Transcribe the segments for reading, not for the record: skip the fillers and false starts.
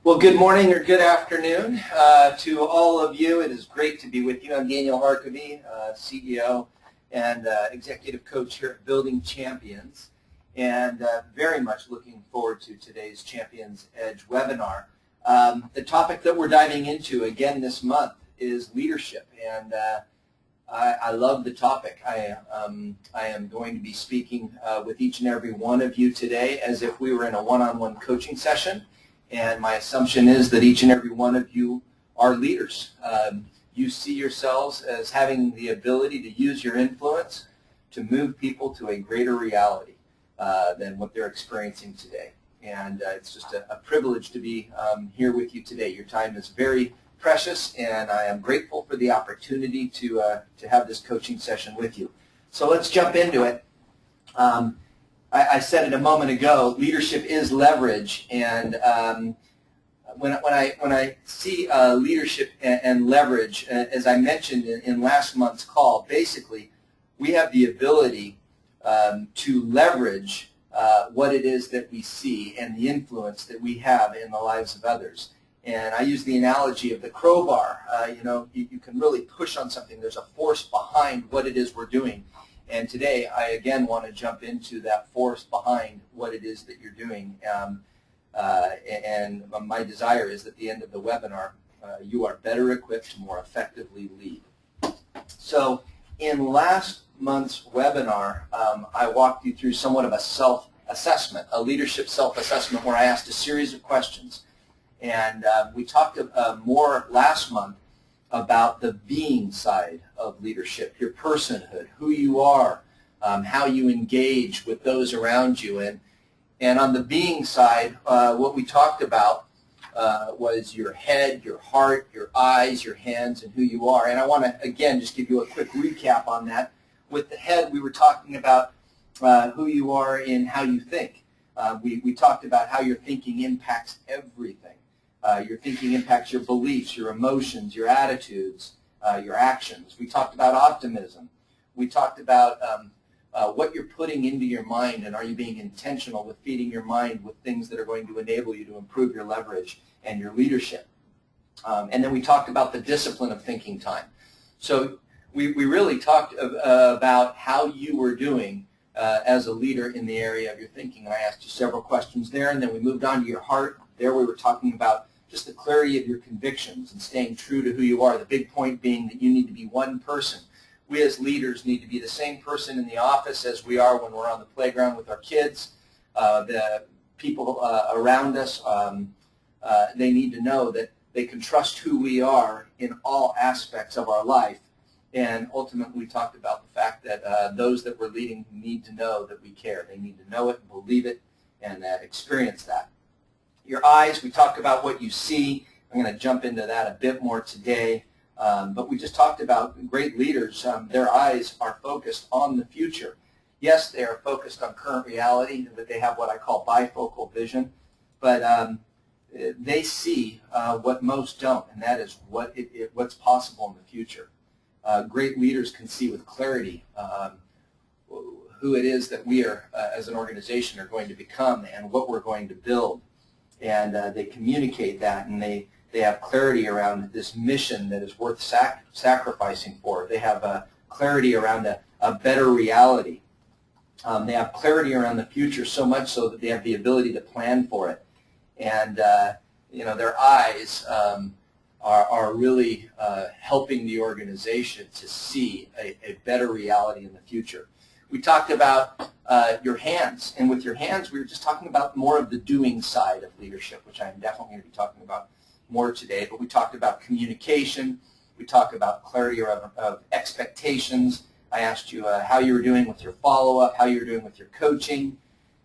Well, good morning or good afternoon to all of you. It is great to be with you. I'm Daniel Harkavy, CEO and Executive Coach here at Building Champions, and very much looking forward to today's Champions Edge webinar. The topic that we're diving into again this month is leadership, and I love the topic. I am going to be speaking with each and every one of you today as if we were in a one-on-one coaching session. And my assumption is that each and every one of you are leaders. You see yourselves as having the ability to use your influence to move people to a greater reality than what they're experiencing today. And it's just a privilege to be here with you today. Your time is very precious, and I am grateful for the opportunity to have this coaching session with you. So let's jump into it. I said it a moment ago, leadership is leverage, and when I see leadership and leverage, as I mentioned in last month's call, basically we have the ability to leverage what it is that we see and the influence that we have in the lives of others. And I use the analogy of the crowbar. You can really push on something. There's a force behind what it is we're doing. And today, I again want to jump into that force behind what it is that you're doing. And my desire is at the end of the webinar, you are better equipped to more effectively lead. So in last month's webinar, I walked you through somewhat of a self-assessment, a leadership self-assessment where I asked a series of questions. And we talked more last month about the being side of leadership, your personhood, who you are, how you engage with those around you. And on the being side, what we talked about was your head, your heart, your eyes, your hands, and who you are. And I want to, again, just give you a quick recap on that. With the head, we were talking about who you are and how you think. We talked about how your thinking impacts everything. Your thinking impacts your beliefs, your emotions, your attitudes, your actions. We talked about optimism. We talked about what you're putting into your mind, and are you being intentional with feeding your mind with things that are going to enable you to improve your leverage and your leadership. And then we talked about the discipline of thinking time. So we really talked about how you were doing as a leader in the area of your thinking. I asked you several questions there, and then we moved on to your heart. There we were talking about just the clarity of your convictions and staying true to who you are, the big point being that you need to be one person. We as leaders need to be the same person in the office as we are when we're on the playground with our kids. The people around us, they need to know that they can trust who we are in all aspects of our life. And ultimately, we talked about the fact that those that we're leading need to know that we care. They need to know it, believe it, and experience that. Your eyes, we talked about what you see. I'm going to jump into that a bit more today. But we just talked about great leaders. Their eyes are focused on the future. Yes, they are focused on current reality, but they have what I call bifocal vision. But they see what most don't, and that is what's possible in the future. Great leaders can see with clarity who it is that we are, as an organization, are going to become and what we're going to build. And they communicate that, and they have clarity around this mission that is worth sacrificing for. They have clarity around a better reality. They have clarity around the future so much so that they have the ability to plan for it. And their eyes are really helping the organization to see a better reality in the future. We talked about your hands, and with your hands, we were just talking about more of the doing side of leadership, which I'm definitely going to be talking about more today. But we talked about communication. We talked about clarity of expectations. I asked you how you were doing with your follow-up, how you were doing with your coaching,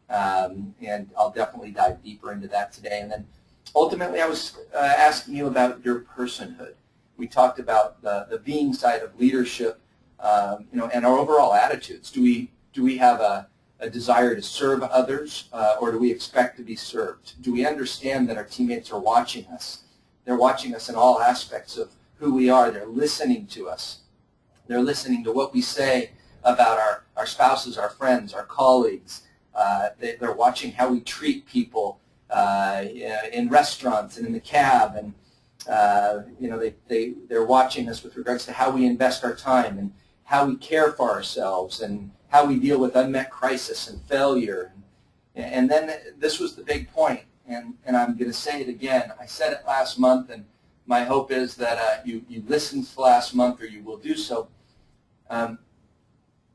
and I'll definitely dive deeper into that today. And then ultimately, I was asking you about your personhood. We talked about the being side of leadership. And our overall attitudes. Do we have a desire to serve others, or do we expect to be served? Do we understand that our teammates are watching us? They're watching us in all aspects of who we are. They're listening to us. They're listening to what we say about our spouses, our friends, our colleagues. They're watching how we treat people in restaurants and in the cab, and they're watching us with regards to how we invest our time and how we care for ourselves and how we deal with unmet crisis and failure. And then this was the big point, and I'm going to say it again. I said it last month, and my hope is that you listened to last month, or you will do so.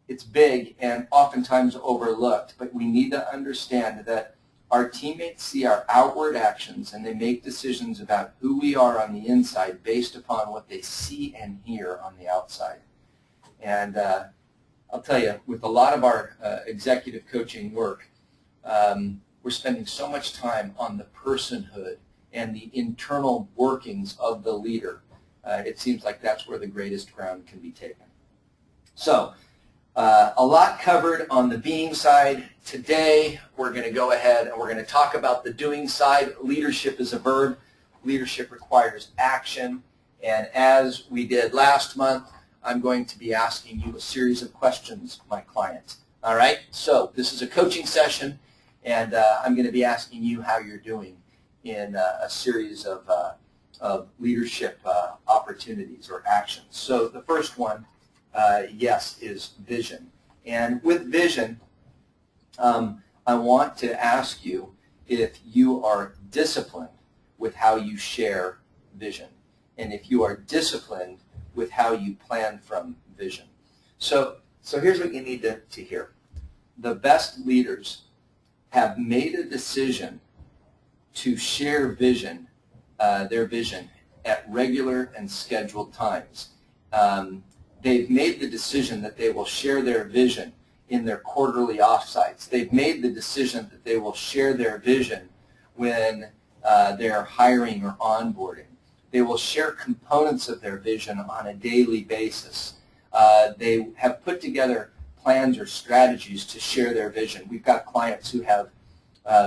It's big and oftentimes overlooked, but we need to understand that our teammates see our outward actions, and they make decisions about who we are on the inside based upon what they see and hear on the outside. And I'll tell you, with a lot of our executive coaching work, we're spending so much time on the personhood and the internal workings of the leader. It seems like that's where the greatest ground can be taken. So, a lot covered on the being side. Today, we're going to go ahead and we're going to talk about the doing side. Leadership is a verb. Leadership requires action. And as we did last month, I'm going to be asking you a series of questions, my clients. All right? So this is a coaching session, and I'm going to be asking you how you're doing in a series of leadership opportunities or actions. So the first one, yes, is vision. And with vision, I want to ask you if you are disciplined with how you share vision, and if you are disciplined with how you plan from vision. So here's what you need to hear. The best leaders have made a decision to share vision, their vision, at regular and scheduled times. They've made the decision that they will share their vision in their quarterly offsites. They've made the decision that they will share their vision when they're hiring or onboarding. They will share components of their vision on a daily basis. They have put together plans or strategies to share their vision. We've got clients who have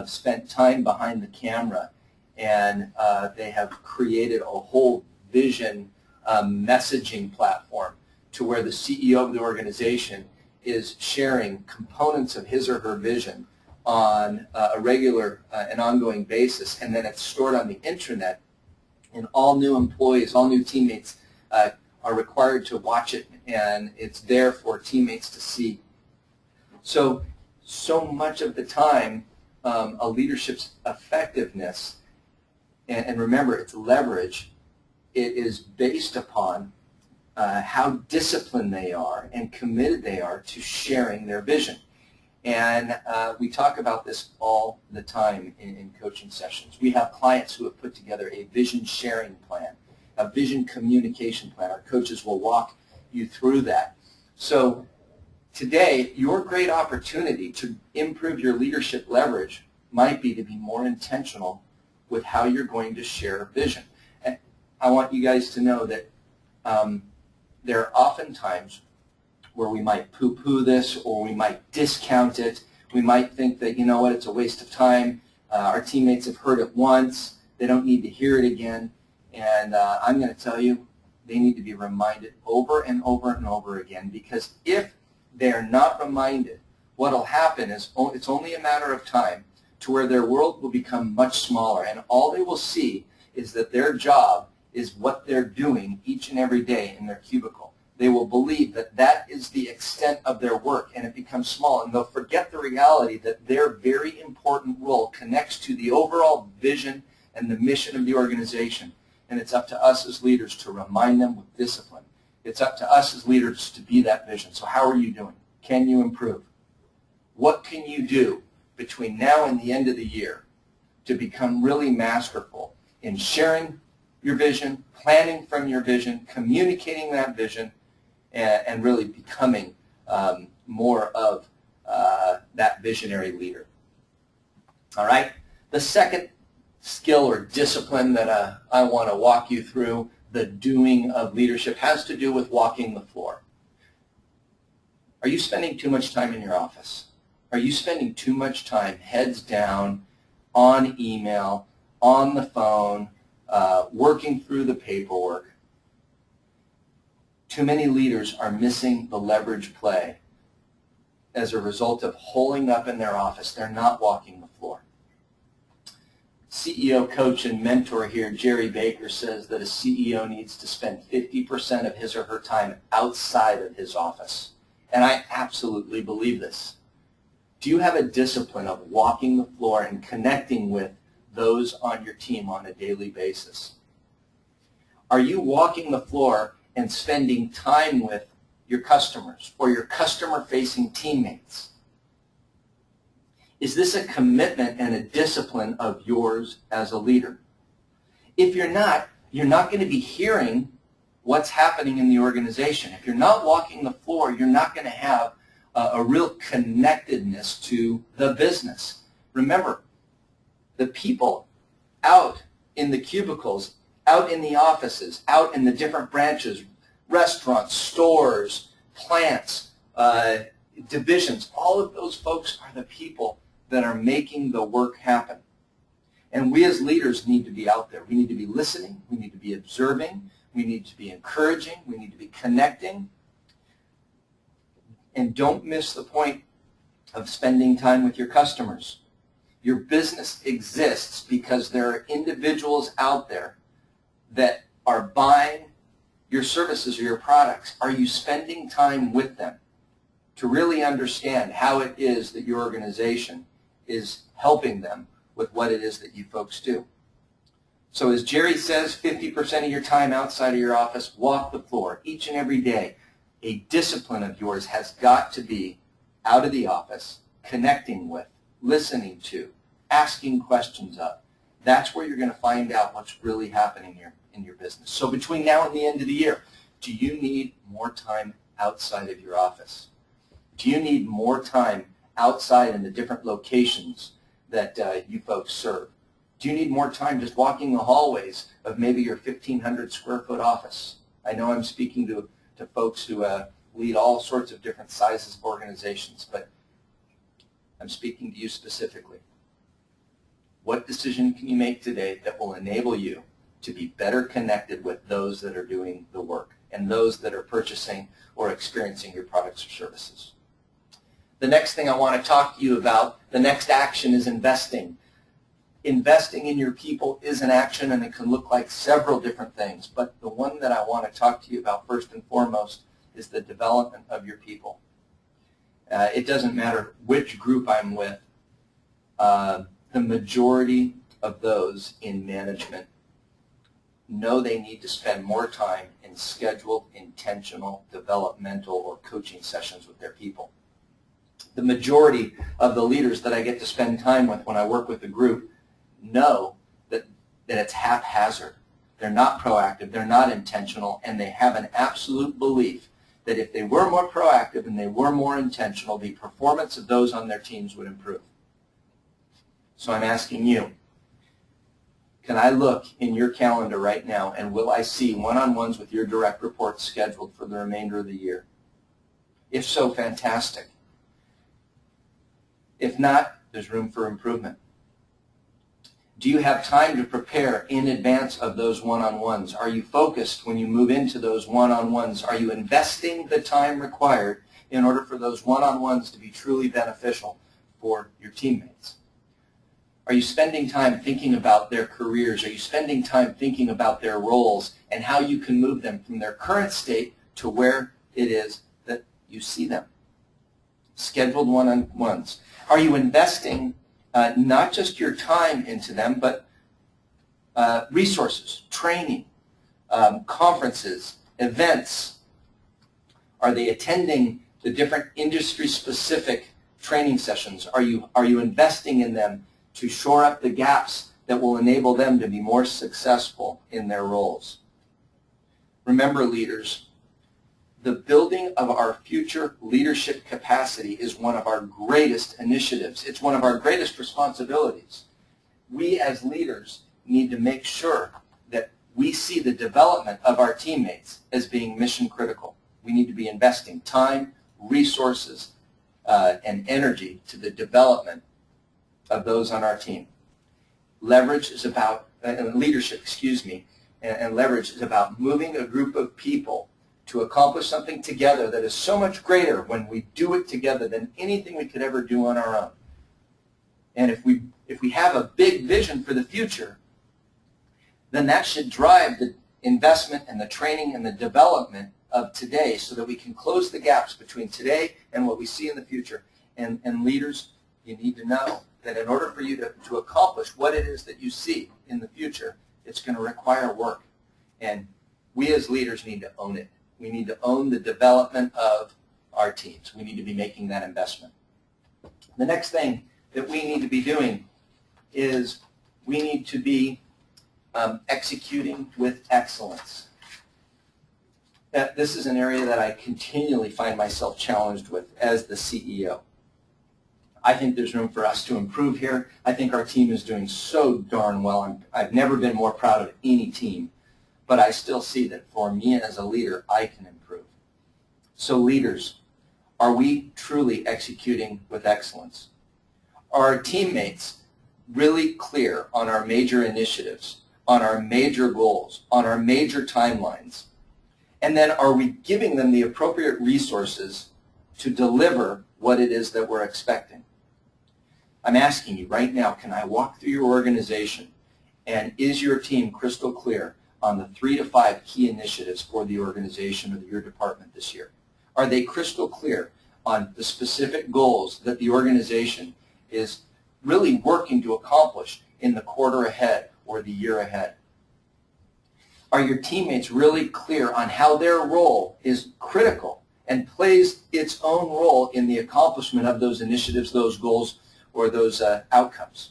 spent time behind the camera, and they have created a whole vision messaging platform to where the CEO of the organization is sharing components of his or her vision on a regular and ongoing basis, and then it's stored on the intranet, and all new employees, all new teammates are required to watch it, and it's there for teammates to see. So much of the time, a leadership's effectiveness, and remember, it's leverage, it is based upon how disciplined they are and committed they are to sharing their vision. And we talk about this all the time in coaching sessions. We have clients who have put together a vision sharing plan, a vision communication plan. Our coaches will walk you through that. So today, your great opportunity to improve your leadership leverage might be to be more intentional with how you're going to share vision. And I want you guys to know that there are often times where we might poo-poo this, or we might discount it. We might think that, you know what, it's a waste of time. Our teammates have heard it once. They don't need to hear it again. And I'm going to tell you, they need to be reminded over and over and over again, because if they're not reminded, what will happen is it's only a matter of time to where their world will become much smaller, and all they will see is that their job is what they're doing each and every day in their cubicle. They will believe that that is the extent of their work, and it becomes small, and they'll forget the reality that their very important role connects to the overall vision and the mission of the organization. And it's up to us as leaders to remind them with discipline. It's up to us as leaders to be that vision. So how are you doing? Can you improve? What can you do between now and the end of the year to become really masterful in sharing your vision, planning from your vision, communicating that vision, and really becoming more of that visionary leader? All right? The second skill or discipline that I want to walk you through, the doing of leadership, has to do with walking the floor. Are you spending too much time in your office? Are you spending too much time heads down, on email, on the phone, working through the paperwork? Too many leaders are missing the leverage play as a result of holing up in their office. They're not walking the floor. CEO coach and mentor here, Jerry Baker, says that a CEO needs to spend 50% of his or her time outside of his office. And I absolutely believe this. Do you have a discipline of walking the floor and connecting with those on your team on a daily basis? Are you walking the floor and spending time with your customers or your customer-facing teammates? Is this a commitment and a discipline of yours as a leader? If you're not going to be hearing what's happening in the organization. If you're not walking the floor, you're not going to have a real connectedness to the business. Remember, the people out in the cubicles, out in the offices, out in the different branches, restaurants, stores, plants, divisions, all of those folks are the people that are making the work happen. And we as leaders need to be out there. We need to be listening. We need to be observing. We need to be encouraging. We need to be connecting. And don't miss the point of spending time with your customers. Your business exists because there are individuals out there that are buying your services or your products. Are you spending time with them to really understand how it is that your organization is helping them with what it is that you folks do? So as Jerry says, 50% of your time outside of your office, walk the floor each and every day. A discipline of yours has got to be out of the office, connecting with, listening to, asking questions of. That's where you're going to find out what's really happening here in your business. So between now and the end of the year, do you need more time outside of your office? Do you need more time outside in the different locations that you folks serve? Do you need more time just walking the hallways of maybe your 1,500 square foot office? I know I'm speaking to folks who lead all sorts of different sizes of organizations, but I'm speaking to you specifically. What decision can you make today that will enable you to be better connected with those that are doing the work and those that are purchasing or experiencing your products or services? The next thing I want to talk to you about, the next action, is investing. Investing in your people is an action, and it can look like several different things, but the one that I want to talk to you about first and foremost is the development of your people. It doesn't matter which group I'm with. The majority of those in management know they need to spend more time in scheduled, intentional, developmental, or coaching sessions with their people. The majority of the leaders that I get to spend time with when I work with a group know that it's haphazard. They're not proactive, they're not intentional, and they have an absolute belief that if they were more proactive and they were more intentional, the performance of those on their teams would improve. So I'm asking you, can I look in your calendar right now and will I see one-on-ones with your direct reports scheduled for the remainder of the year? If so, fantastic. If not, there's room for improvement. Do you have time to prepare in advance of those one-on-ones? Are you focused when you move into those one-on-ones? Are you investing the time required in order for those one-on-ones to be truly beneficial for your teammates? Are you spending time thinking about their careers? Are you spending time thinking about their roles and how you can move them from their current state to where it is that you see them? Scheduled one-on-ones. Are you investing not just your time into them, but resources, training, conferences, events? Are they attending the different industry-specific training sessions? Are you investing in them to shore up the gaps that will enable them to be more successful in their roles? Remember, leaders, the building of our future leadership capacity is one of our greatest initiatives. It's one of our greatest responsibilities. We as leaders need to make sure that we see the development of our teammates as being mission critical. We need to be investing time, resources, and energy to the development of those on our team. Leadership is about moving a group of people to accomplish something together that is so much greater when we do it together than anything we could ever do on our own. And if we if we have a big vision for the future, then that should drive the investment and the training and the development of today so that we can close the gaps between today and what we see in the future. And leaders, you need to know that in order for you to accomplish what it is that you see in the future, it's going to require work. And we as leaders need to own it. We need to own the development of our teams. We need to be making that investment. The next thing that we need to be doing is we need to be executing with excellence. This is an area that I continually find myself challenged with as the CEO. I think there's room for us to improve here. I think our team is doing so darn well. I've never been more proud of any team, but I still see that for me as a leader, I can improve. So leaders, are we truly executing with excellence? Are our teammates really clear on our major initiatives, on our major goals, on our major timelines? And then are we giving them the appropriate resources to deliver what it is that we're expecting? I'm asking you right now, can I walk through your organization, and is your team crystal clear on the 3 to 5 key initiatives for the organization or your department this year? Are they crystal clear on the specific goals that the organization is really working to accomplish in the quarter ahead or the year ahead? Are your teammates really clear on how their role is critical and plays its own role in the accomplishment of those initiatives, those goals, or those outcomes?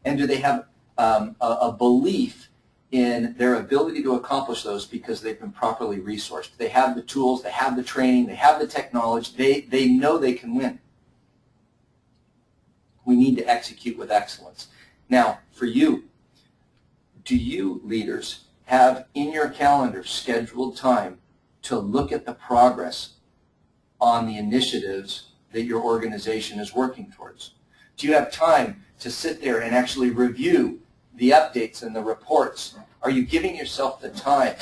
And do they have a belief in their ability to accomplish those because they've been properly resourced? They have the tools, they have the training, they have the technology, they know they can win. We need to execute with excellence. Now, for you, do you leaders have in your calendar scheduled time to look at the progress on the initiatives that your organization is working towards? Do you have time to sit there and actually review the updates and the reports? Are you giving yourself the time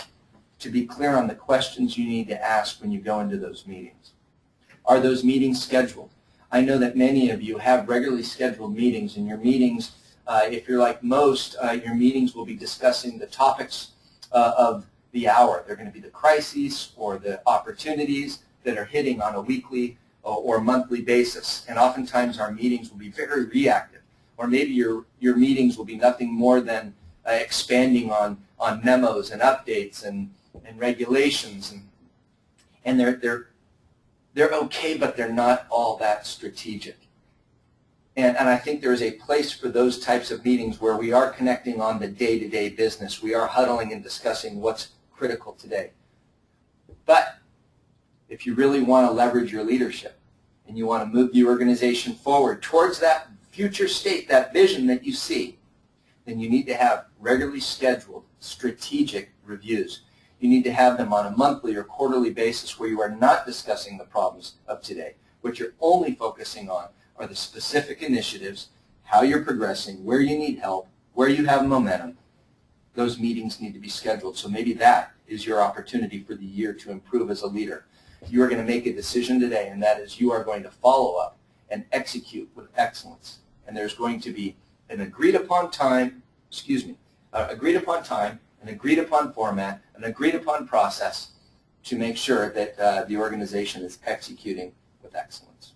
to be clear on the questions you need to ask when you go into those meetings? Are those meetings scheduled? I know that many of you have regularly scheduled meetings, and your meetings, if you're like most, your meetings will be discussing the topics of the hour. They're going to be the crises or the opportunities that are hitting on a weekly or monthly basis. And oftentimes our meetings will be very reactive. Or maybe your meetings will be nothing more than expanding on memos and updates and regulations. And they're okay, but they're not all that strategic. And I think there is a place for those types of meetings where we are connecting on the day-to-day business. We are huddling and discussing what's critical today. But if you really want to leverage your leadership and you want to move the organization forward towards that future state, that vision that you see, then you need to have regularly scheduled strategic reviews. You need to have them on a monthly or quarterly basis where you are not discussing the problems of today. What you're only focusing on are the specific initiatives, how you're progressing, where you need help, where you have momentum. Those meetings need to be scheduled. So maybe that is your opportunity for the year to improve as a leader. You are going to make a decision today, and that is you are going to follow up and execute with excellence. And there's going to be an agreed upon time, an agreed upon format, an agreed upon process to make sure that the organization is executing with excellence.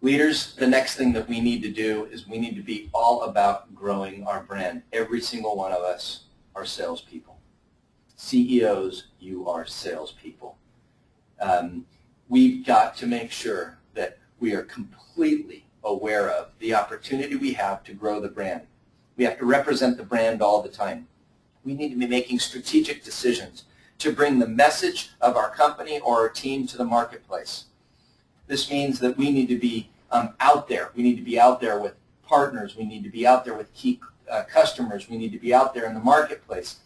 Leaders, the next thing that we need to do is we need to be all about growing our brand. Every single one of us are salespeople. CEOs, you are salespeople. We've got to make sure that we are completely aware of the opportunity we have to grow the brand. We have to represent the brand all the time. We need to be making strategic decisions to bring the message of our company or our team to the marketplace. This means that we need to be out there. We need to be out there with partners. We need to be out there with key customers. We need to be out there in the marketplace.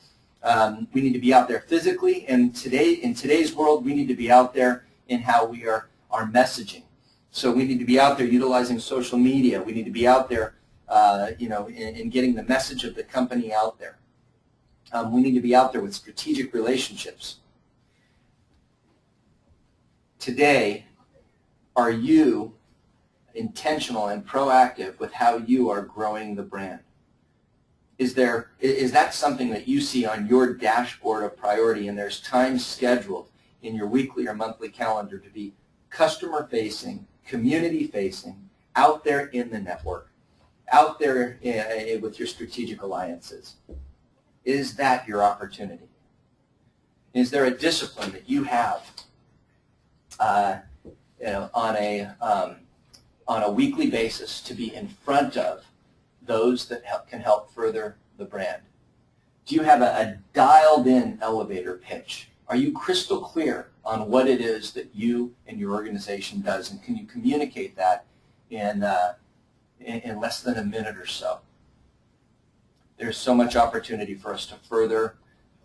We need to be out there physically, and in today's world, we need to be out there in how we are messaging. So we need to be out there utilizing social media. We need to be out there, in getting the message of the company out there. We need to be out there with strategic relationships. Today, are you intentional and proactive with how you are growing the brand? Is that something that you see on your dashboard of priority, and there's time scheduled in your weekly or monthly calendar to be customer-facing, community-facing, out there in the network, out there with your strategic alliances? Is that your opportunity? Is there a discipline that you have on a weekly basis to be in front of those that can help further the brand? Do you have a dialed-in elevator pitch? Are you crystal clear on what it is that you and your organization does, and can you communicate that in less than a minute or so? There's so much opportunity for us to further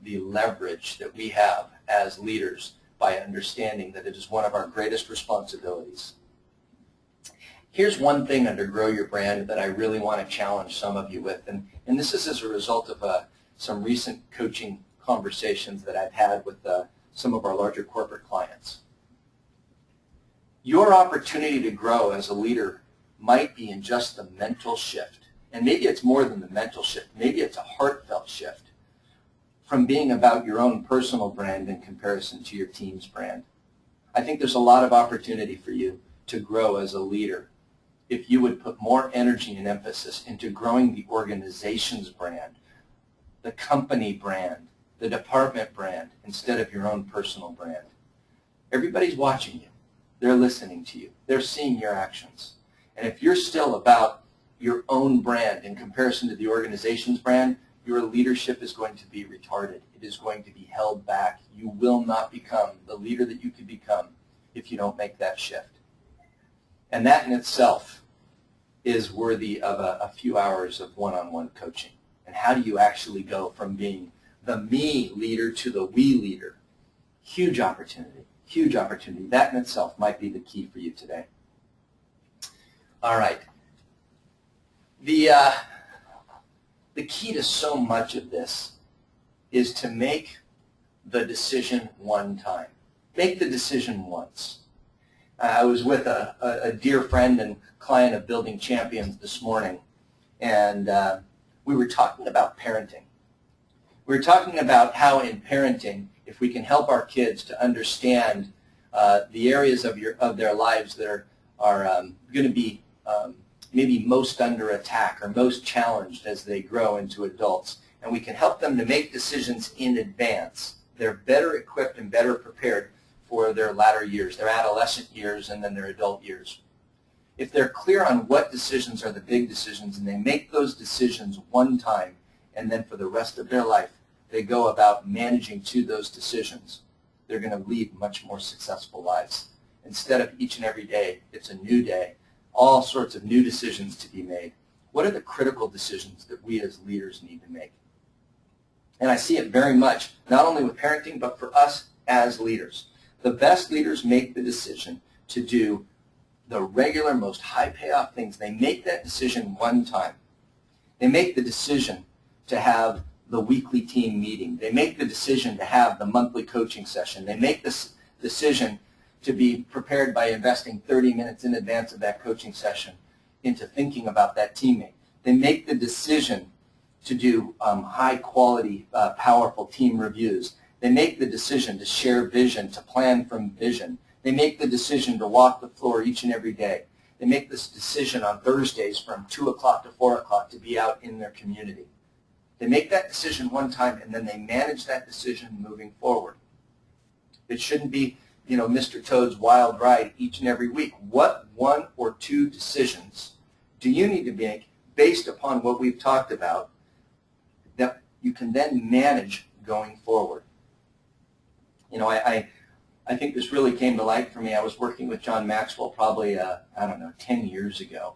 the leverage that we have as leaders by understanding that it is one of our greatest responsibilities. Here's one thing under Grow Your Brand that I really want to challenge some of you with, and this is as a result of some recent coaching conversations that I've had with some of our larger corporate clients. Your opportunity to grow as a leader might be in just the mental shift. And maybe it's more than the mental shift. Maybe it's a heartfelt shift from being about your own personal brand in comparison to your team's brand. I think there's a lot of opportunity for you to grow as a leader if you would put more energy and emphasis into growing the organization's brand, the company brand, the department brand, instead of your own personal brand. Everybody's watching you. They're listening to you. They're seeing your actions. And if you're still about your own brand in comparison to the organization's brand, your leadership is going to be retarded. It is going to be held back. You will not become the leader that you could become if you don't make that shift. And that in itself is worthy of a few hours of one-on-one coaching. And how do you actually go from being the me leader to the we leader? Huge opportunity, huge opportunity. That in itself might be the key for you today. All right. The key to so much of this is to make the decision one time. Make the decision once. I was with a dear friend and client of Building Champions this morning, and we were talking about parenting. We were talking about how in parenting, if we can help our kids to understand the areas of their lives that are going to be maybe most under attack or most challenged as they grow into adults, and we can help them to make decisions in advance, they're better equipped and better prepared for their latter years, their adolescent years, and then their adult years. If they're clear on what decisions are the big decisions and they make those decisions one time, and then for the rest of their life they go about managing to those decisions, they're going to lead much more successful lives. Instead of each and every day, it's a new day, all sorts of new decisions to be made. What are the critical decisions that we as leaders need to make? And I see it very much, not only with parenting, but for us as leaders. The best leaders make the decision to do the regular, most high payoff things. They make that decision one time. They make the decision to have the weekly team meeting. They make the decision to have the monthly coaching session. They make this decision to be prepared by investing 30 minutes in advance of that coaching session into thinking about that teammate. They make the decision to do high-quality, powerful team reviews. They make the decision to share vision, to plan from vision. They make the decision to walk the floor each and every day. They make this decision on Thursdays from 2 o'clock to 4 o'clock to be out in their community. They make that decision one time, and then they manage that decision moving forward. It shouldn't be, Mr. Toad's wild ride each and every week. What one or two decisions do you need to make based upon what we've talked about that you can then manage going forward? I think this really came to light for me. I was working with John Maxwell probably, 10 years ago.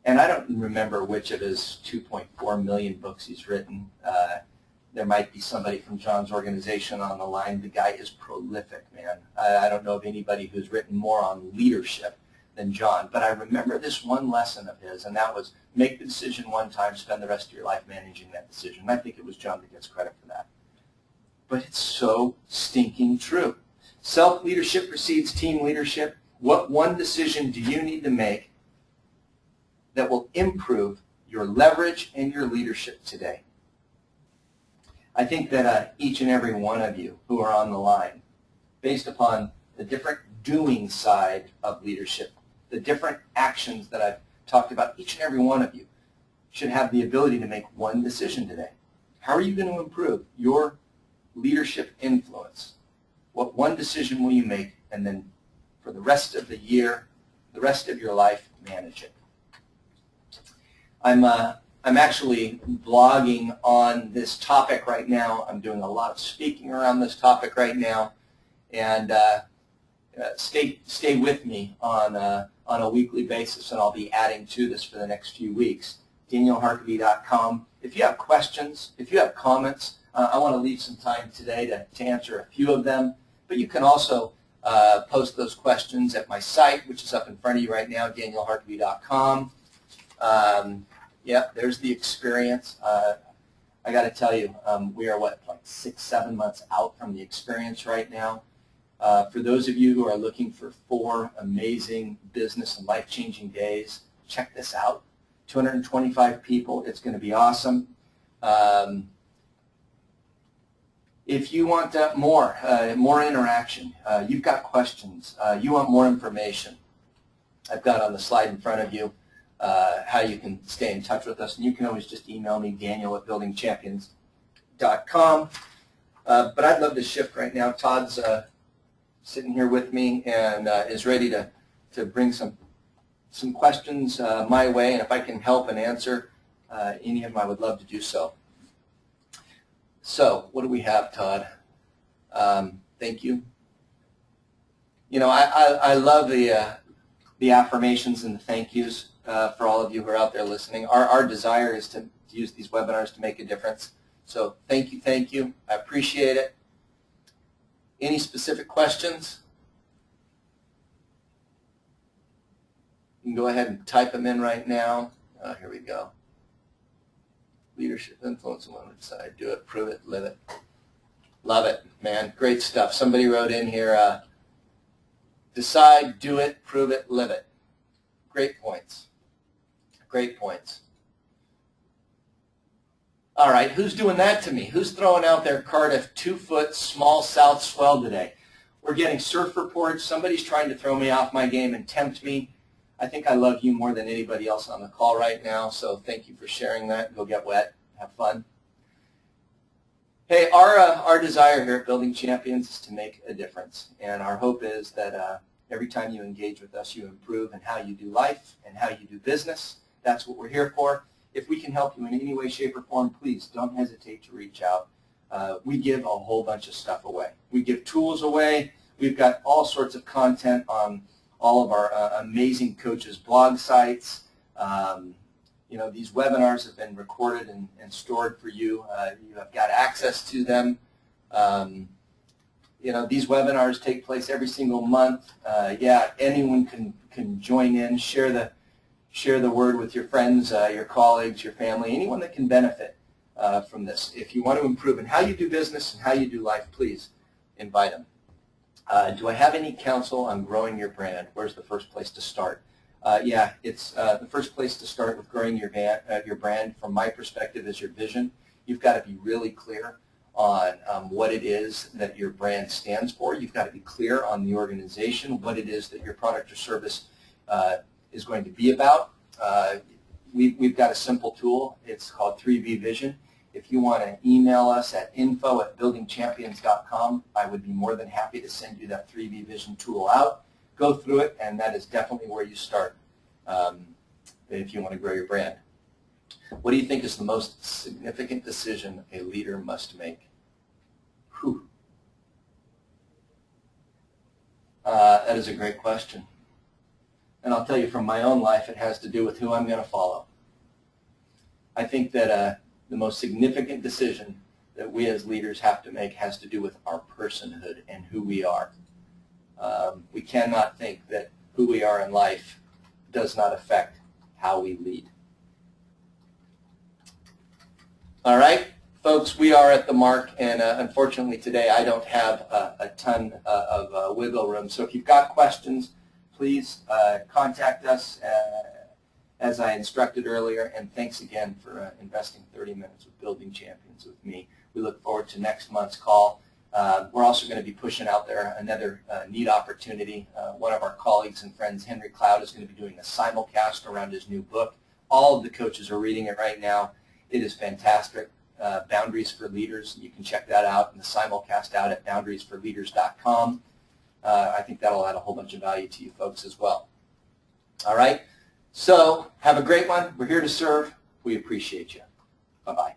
And I don't remember which of his 2.4 million books he's written. There might be somebody from John's organization on the line. The guy is prolific, man. I don't know of anybody who's written more on leadership than John. But I remember this one lesson of his, and that was make the decision one time, spend the rest of your life managing that decision. And I think it was John that gets credit for that. But it's so stinking true. Self-leadership precedes team leadership, What one decision do you need to make that will improve your leverage and your leadership today? I think that each and every one of you who are on the line, based upon the different doing side of leadership, the different actions that I've talked about, each and every one of you should have the ability to make one decision today. How are you going to improve your leadership influence? What one decision will you make, and then for the rest of the year, the rest of your life, manage it? I'm actually blogging on this topic right now. I'm doing a lot of speaking around this topic right now, and stay with me on a weekly basis, and I'll be adding to this for the next few weeks. DanielHarkavy.com. If you have questions, if you have comments, I want to leave some time today to answer a few of them, but you can also post those questions at my site, which is up in front of you right now, DanielHarkavy.com. Yep, there's the experience. I got to tell you, we are, like 6-7 months out from the experience right now. For those of you who are looking for 4 amazing business and life-changing days, check this out. 225 people. It's going to be awesome. If you want more interaction, you've got questions, you want more information, I've got on the slide in front of you how you can stay in touch with us. And you can always just email me, Daniel@buildingchampions.com. But I'd love to shift right now. Todd's sitting here with me and is ready to bring some questions my way. And if I can help and answer any of them, I would love to do so. So what do we have, Todd? Thank you. You know, I love the affirmations and the thank yous for all of you who are out there listening. Our desire is to use these webinars to make a difference. So thank you. I appreciate it. Any specific questions? You can go ahead and type them in right now. Here we go. Leadership influence on one side. Do it, prove it, live it. Love it, man. Great stuff. Somebody wrote in here, decide, do it, prove it, live it. Great points. Great points. All right, who's doing that to me? Who's throwing out their Cardiff 2-foot small south swell today? We're getting surf reports. Somebody's trying to throw me off my game and tempt me. I think I love you more than anybody else on the call right now, so thank you for sharing that. Go get wet. Have fun. Hey, our desire here at Building Champions is to make a difference, and our hope is that every time you engage with us, you improve in how you do life and how you do business. That's what we're here for. If we can help you in any way, shape, or form, please don't hesitate to reach out. We give a whole bunch of stuff away. We give tools away. We've got all sorts of content on all of our amazing coaches' blog sites. You know, these webinars have been recorded and stored for you. You have got access to them. You know, these webinars take place every single month. Yeah, anyone can join in, share the word with your friends, your colleagues, your family, anyone that can benefit from this. If you want to improve in how you do business and how you do life, please invite them. Do I have any counsel on growing your brand? Where's the first place to start? Yeah, it's the first place to start with growing your brand, from my perspective, is your vision. You've got to be really clear on what it is that your brand stands for. You've got to be clear on the organization, what it is that your product or service is going to be about. We've got a simple tool. It's called 3V Vision. If you want to email us at info@buildingchampions.com, I would be more than happy to send you that 3V Vision tool out. Go through it, and that is definitely where you start if you want to grow your brand. What do you think is the most significant decision a leader must make? Whew. That is a great question. And I'll tell you from my own life, it has to do with who I'm going to follow. I think that the most significant decision that we as leaders have to make has to do with our personhood and who we are. We cannot think that who we are in life does not affect how we lead. All right, folks, we are at the mark, and unfortunately today I don't have a ton of wiggle room. So if you've got questions, please contact us as I instructed earlier, and thanks again for investing 30 minutes with Building Champions with me. We look forward to next month's call. We're also going to be pushing out there another neat opportunity. One of our colleagues and friends, Henry Cloud, is going to be doing a simulcast around his new book. All of the coaches are reading it right now. It is fantastic. Boundaries for Leaders. You can check that out and the simulcast out at boundariesforleaders.com. I think that'll add a whole bunch of value to you folks as well. All right. So have a great one. We're here to serve. We appreciate you. Bye-bye.